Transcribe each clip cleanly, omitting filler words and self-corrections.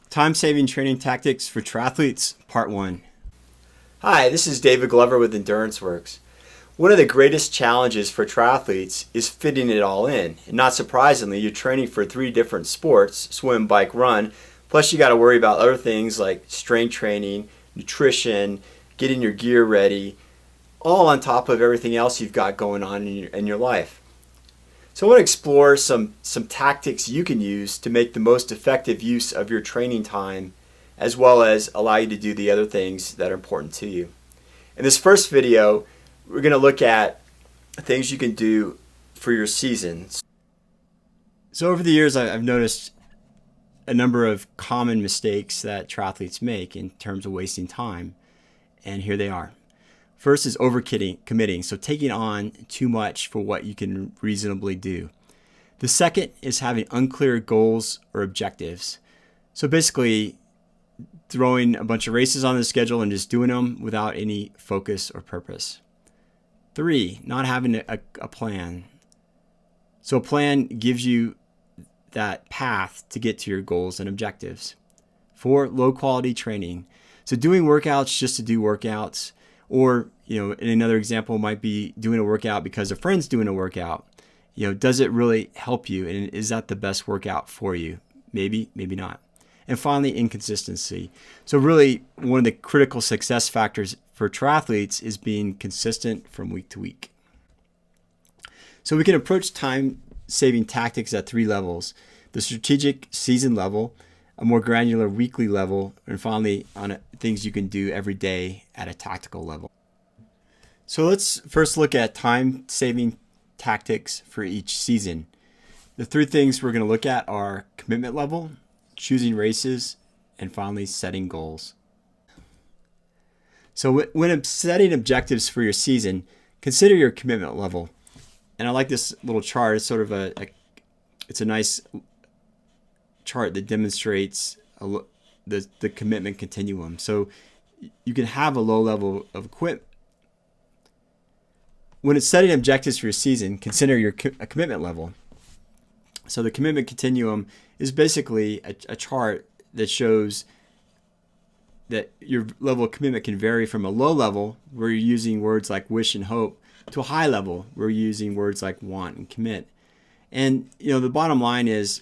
Time-saving training tactics for triathletes, part 1. Hi, this is David Glover with ENDURANCEWORKS. One of the greatest challenges for triathletes is fitting it all in. And not surprisingly, you're training for 3 different sports, swim, bike, run, plus you got to worry about other things like strength training, nutrition, getting your gear ready, all on top of everything else you've got going on in your life. So I want to explore some tactics you can use to make the most effective use of your training time, as well as allow you to do the other things that are important to you. In this first video, we're going to look at things you can do for your seasons. So over the years, I've noticed a number of common mistakes that triathletes make in terms of wasting time, and here they are. First is overcommitting, so taking on too much for what you can reasonably do. The second is having unclear goals or objectives. So basically, throwing a bunch of races on the schedule and just doing them without any focus or purpose. 3, not having a plan. So a plan gives you that path to get to your goals and objectives. 4, low quality training. So doing workouts just to do workouts, or in another example might be doing a workout because a friend's doing a workout. Does it really help you, and is that the best workout for you? Maybe, maybe not. And finally, inconsistency. So really, one of the critical success factors for triathletes is being consistent from week to week. So we can approach time-saving tactics at 3 levels: the strategic season level, a more granular weekly level, and finally on things you can do every day at a tactical level. So let's first look at time-saving tactics for each season. The 3 things we're going to look at are commitment level, choosing races, and finally setting goals. So when setting objectives for your season, consider your commitment level. And I like this little chart. It's sort of it's a nice chart that demonstrates the commitment continuum. So you can have a low level of commitment. When it's setting objectives for your season, consider your commitment level. So the commitment continuum is basically a chart that shows that your level of commitment can vary from a low level, where you're using words like wish and hope, to a high level, where you're using words like want and commit. And the bottom line is,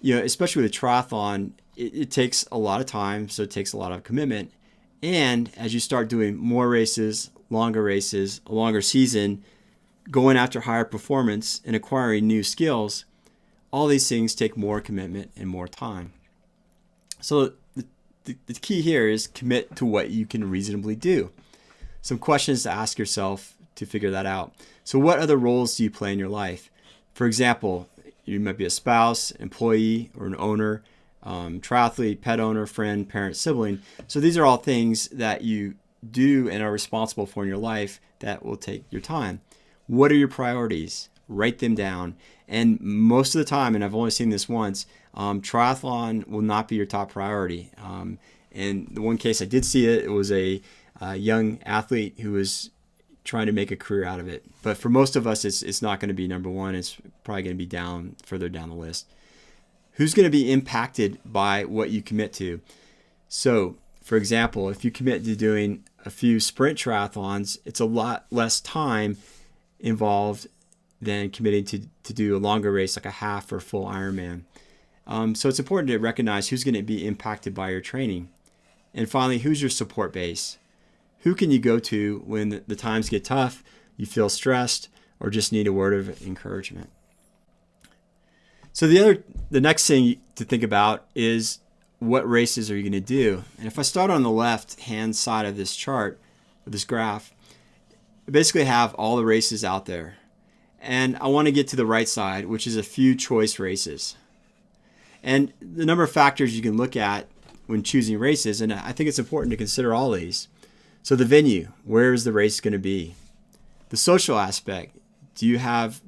especially with a triathlon, it takes a lot of time, so it takes a lot of commitment. And as you start doing more races, a longer season, going after higher performance and acquiring new skills, all these things take more commitment and more time. So the key here is commit to what you can reasonably do. Some questions to ask yourself to figure that out. So what other roles do you play in your life? For example, you might be a spouse, employee, or an owner, triathlete, pet owner, friend, parent, sibling. So these are all things that you do and are responsible for in your life that will take your time. What are your priorities? Write them down. And most of the time, and I've only seen this once, triathlon will not be your top priority. In the one case I did see it, it was a young athlete who was trying to make a career out of it. But for most of us, it's not going to be number one. It's probably going to be further down the list. Who's going to be impacted by what you commit to? So, for example, if you commit to doing a few sprint triathlons, it's a lot less time involved than committing to do a longer race like a half or full Ironman. So it's important to recognize who's going to be impacted by your training. And finally, who's your support base? Who can you go to when the times get tough, you feel stressed, or just need a word of encouragement? So the next thing to think about is, what races are you going to do? And if I start on the left-hand side of this chart, this graph, I basically have all the races out there. And I want to get to the right side, which is a few choice races. And the number of factors you can look at when choosing races, and I think it's important to consider all these. So the venue, where is the race going to be? The social aspect, do you have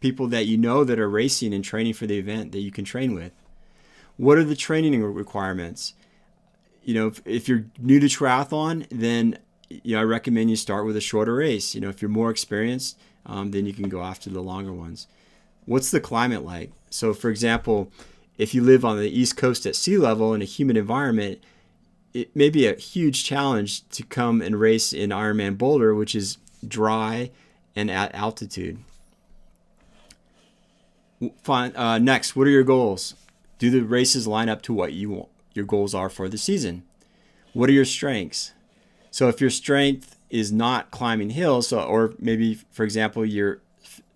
people that you know that are racing and training for the event that you can train with? What are the training requirements? If you're new to triathlon, then I recommend you start with a shorter race. If you're more experienced, then you can go after the longer ones. What's the climate like? So for example, if you live on the East Coast at sea level in a humid environment, it may be a huge challenge to come and race in Ironman Boulder, which is dry and at altitude. Next, what are your goals? Do the races line up to what you want, your goals are for the season? What are your strengths? So if your strength is not climbing hills, or maybe, for example, you're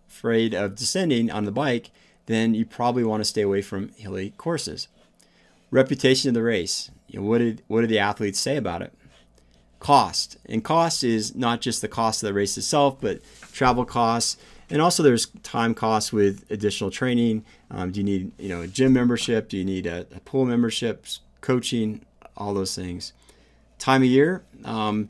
afraid of descending on the bike, then you probably want to stay away from hilly courses. Reputation of the race. What do the athletes say about it? Cost. And cost is not just the cost of the race itself, but travel costs. And also there's time costs with additional training. Do you need a gym membership? Do you need a pool membership, coaching, all those things? Time of year. A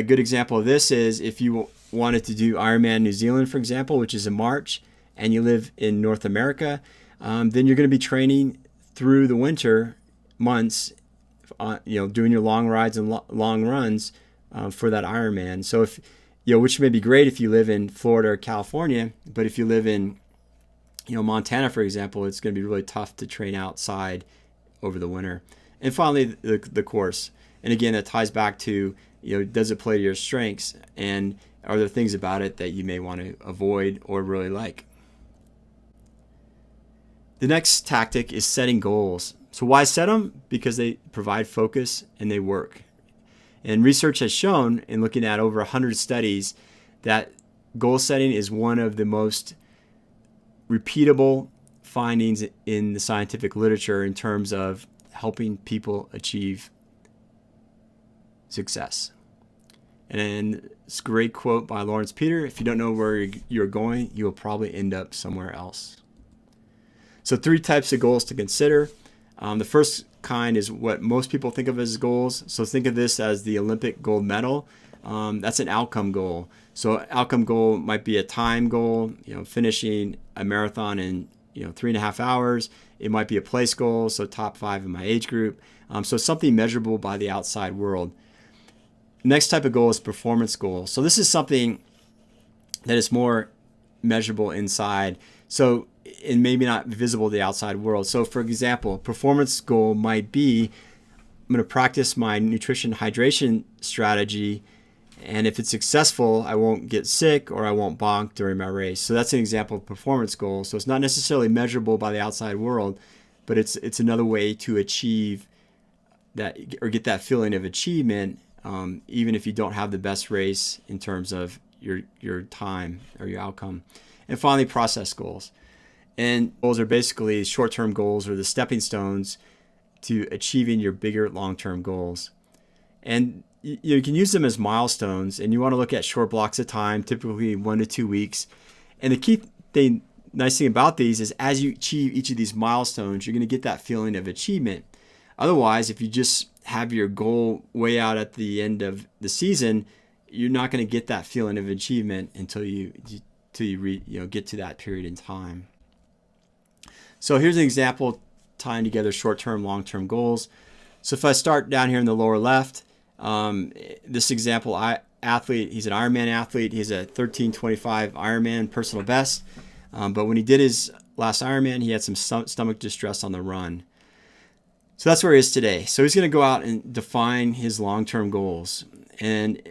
good example of this is if you wanted to do Ironman New Zealand, for example, which is in March, and you live in North America, then you're going to be training through the winter months, doing your long rides and long runs for that Ironman. So if which may be great if you live in Florida or California, but if you live in Montana, for example, it's going to be really tough to train outside over the winter. And finally, the course. And again, that ties back to does it play to your strengths, and are there things about it that you may want to avoid or really like? The next tactic is setting goals. So why set them? Because they provide focus and they work. And research has shown, in looking at over 100 studies, that goal setting is one of the most repeatable findings in the scientific literature in terms of helping people achieve success. And it's a great quote by Lawrence Peter: if you don't know where you're going, you will probably end up somewhere else. So 3 types of goals to consider. The first kind is what most people think of as goals. So think of this as the Olympic gold medal. That's an outcome goal. So outcome goal might be a time goal, finishing a marathon in 3.5 hours. It might be a place goal, so top 5 in my age group. So something measurable by the outside world. Next type of goal is performance goal. So this is something that is more measurable inside. So and maybe not visible to the outside world. So for example, performance goal might be, I'm going to practice my nutrition hydration strategy, and if it's successful, I won't get sick or I won't bonk during my race. So that's an example of performance goal. So it's not necessarily measurable by the outside world, but it's another way to achieve that or get that feeling of achievement, even if you don't have the best race in terms of your time or your outcome. And finally, process goals. And goals are basically short-term goals, or the stepping stones to achieving your bigger long-term goals. And you can use them as milestones, and you want to look at short blocks of time, typically 1 to 2 weeks. And the nice thing about these is as you achieve each of these milestones, you're going to get that feeling of achievement. Otherwise, if you just have your goal way out at the end of the season, you're not going to get that feeling of achievement until you get to that period in time. So here's an example tying together short-term, long-term goals. So if I start down here in the lower left, this example athlete, he's an Ironman athlete. He's a 13:25 Ironman personal best. But when he did his last Ironman, he had some stomach distress on the run. So that's where he is today. So he's going to go out and define his long-term goals. And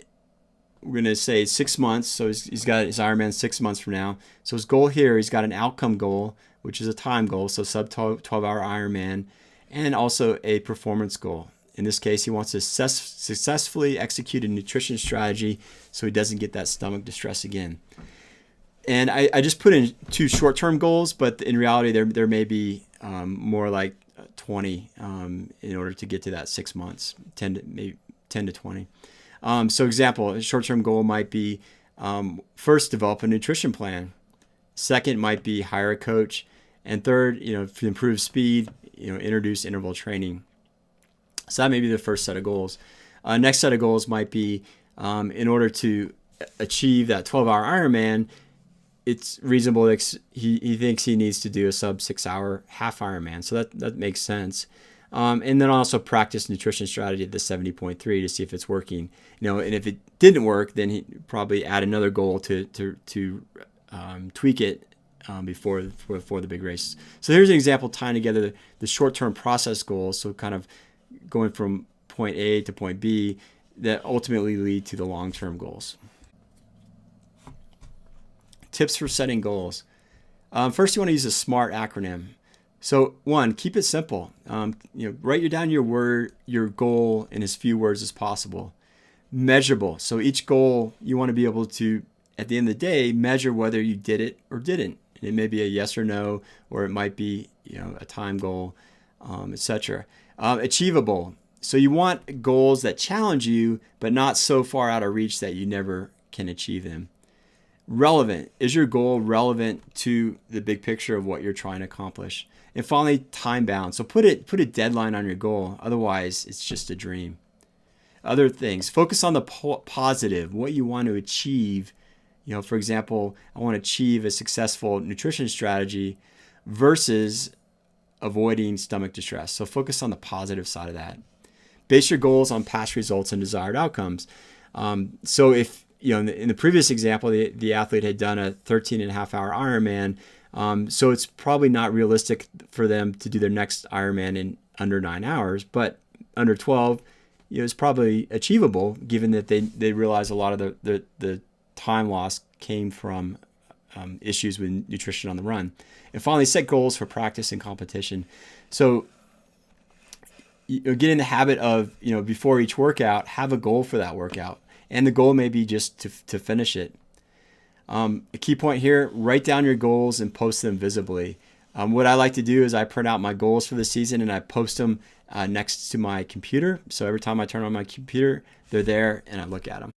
we're going to say 6 months. So he's got his Ironman 6 months from now. So his goal here, he's got an outcome goal, which is a time goal, so sub 12-hour Ironman, and also a performance goal. In this case, he wants to successfully execute a nutrition strategy so he doesn't get that stomach distress again. And I just put in 2 short-term goals, but in reality, there may be more like 20 in order to get to that 6 months, 10 to 20. So example, a short-term goal might be first, develop a nutrition plan. Second might be hire a coach. And third, to improve speed, introduce interval training. So that may be the first set of goals. Next set of goals might be, in order to achieve that 12-hour Ironman, it's reasonable that he thinks he needs to do a sub 6-hour half Ironman. So that makes sense. And then also practice nutrition strategy at the 70.3 to see if it's working. And if it didn't work, then he probably add another goal to tweak it before the big race. So here's an example tying together the short-term process goals, so kind of going from point A to point B, that ultimately lead to the long-term goals. Tips for setting goals. First, you want to use a SMART acronym. So one, keep it simple. Write down your goal in as few words as possible. Measurable. So each goal you want to be able to, at the end of the day, measure whether you did it or didn't. And it may be a yes or no, or it might be a time goal, etc. Achievable. So you want goals that challenge you, but not so far out of reach that you never can achieve them. Relevant. Is your goal relevant to the big picture of what you're trying to accomplish? And finally, time bound. So put a deadline on your goal. Otherwise, it's just a dream. Other things. Focus on the positive, what you want to achieve. For example, I want to achieve a successful nutrition strategy versus avoiding stomach distress. So focus on the positive side of that. Base your goals on past results and desired outcomes. So if, in the previous example, the athlete had done a 13.5-hour Ironman, so it's probably not realistic for them to do their next Ironman in under 9 hours, but under 12, it's probably achievable given that they realize a lot of the time loss came from issues with nutrition on the run. And finally, set goals for practice and competition. So get in the habit of, before each workout, have a goal for that workout. And the goal may be just to finish it. A key point here, write down your goals and post them visibly. What I like to do is I print out my goals for the season and I post them next to my computer. So every time I turn on my computer, they're there and I look at them.